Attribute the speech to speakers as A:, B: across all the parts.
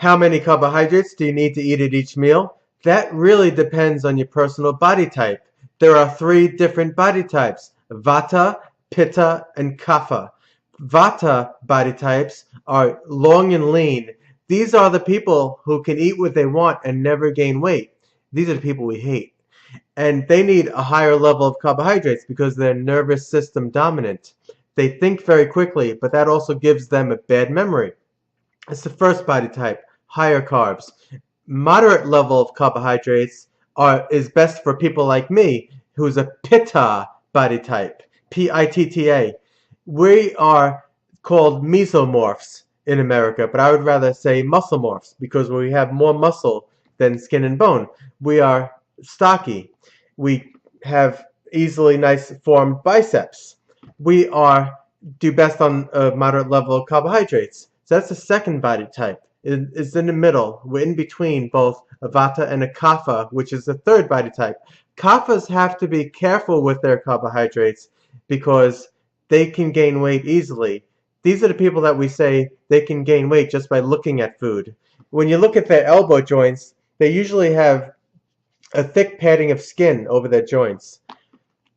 A: How many carbohydrates do you need to eat at each meal? That really depends on your personal body type. There are three different body types: Vata, Pitta, and Kapha. Vata body types are long and lean. These are the people who can eat what they want and never gain weight. These are the people we hate. And they need a higher level of carbohydrates because they're nervous system dominant. They think very quickly, but that also gives them a bad memory. It's the first body type, higher carbs. Moderate level of carbohydrates is best for people like me, who's a Pitta body type, Pitta. We are called mesomorphs in America, but I would rather say muscle morphs because we have more muscle than skin and bone. We are stocky. We have easily nice formed biceps. We do best on a moderate level of carbohydrates. So that's the second body type. It's in the middle. We're in between both a Vata and a Kapha, which is the third body type. Kaphas have to be careful with their carbohydrates because they can gain weight easily. These are the people that we say they can gain weight just by looking at food. When you look at their elbow joints, they usually have a thick padding of skin over their joints.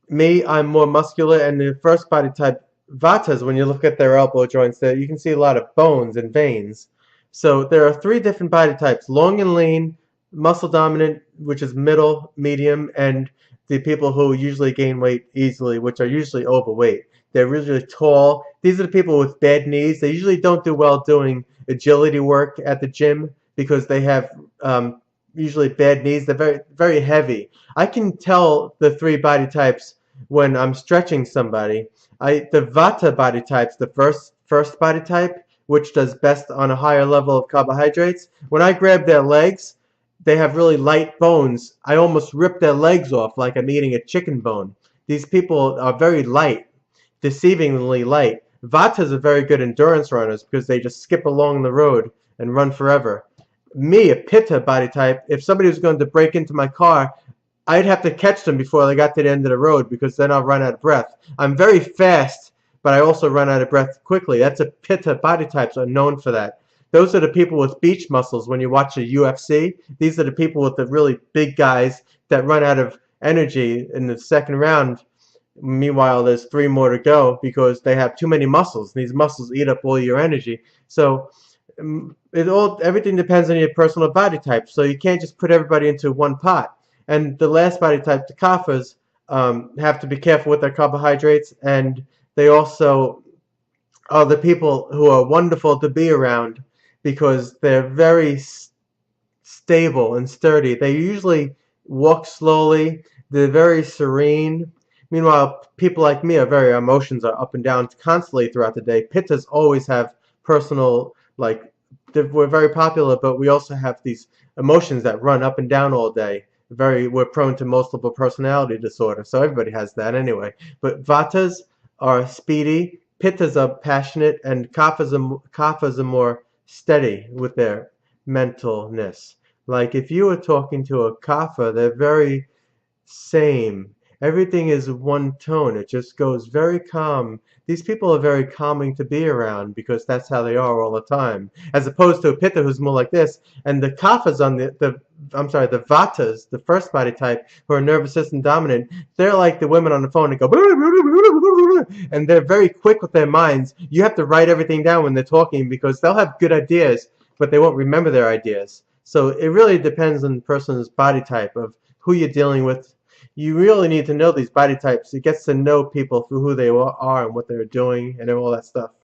A: Me, I'm more muscular, and the first body type, Vatas, when you look at their elbow joints, there you can see a lot of bones and veins. So there are three different body types: long and lean, muscle dominant, which is middle, medium, and the people who usually gain weight easily, which are usually overweight. They're usually tall. These are the people with bad knees. They usually don't do well doing agility work at the gym because they have usually bad knees. They're very, very heavy. I can tell the three body types when I'm stretching somebody. The Vata body types, the first body type, which does best on a higher level of carbohydrates. When I grab their legs, they have really light bones. I almost rip their legs off like I'm eating a chicken bone. These people are very light, deceivingly light. Vatas are very good endurance runners because they just skip along the road and run forever. Me, a Pitta body type, if somebody was going to break into my car, I'd have to catch them before they got to the end of the road because then I'll run out of breath. I'm very fast, but I also run out of breath quickly. That's a Pitta body types are known for that. Those are the people with beach muscles when you watch the UFC. These are the people with the really big guys that run out of energy in the second round. Meanwhile, there's three more to go because they have too many muscles. These muscles eat up all your energy. So everything depends on your personal body type. So you can't just put everybody into one pot. And the last body type, the Kaphas, have to be careful with their carbohydrates, and they also are the people who are wonderful to be around because they're very stable and sturdy. They usually walk slowly. They're very serene. Meanwhile, people like me our emotions are up and down constantly throughout the day. Pittas always have personal, we're very popular, but we also have these emotions that run up and down all day. We're prone to multiple personality disorder, so everybody has that anyway. But Vatas are speedy, Pittas are passionate, and Kaphas are more steady with their mentalness. Like if you were talking to a Kapha, they're very same. Everything is one tone. It just goes very calm. These people are very calming to be around because that's how they are all the time. As opposed to a Pitta who's more like this. And the Kaphas on the Vatas, the first body type, who are nervous system dominant, they're like the women on the phone that go, and they're very quick with their minds. You have to write everything down when they're talking because they'll have good ideas, but they won't remember their ideas. So it really depends on the person's body type of who you're dealing with. You really need to know these body types. It gets to know people for who they are and what they're doing and all that stuff.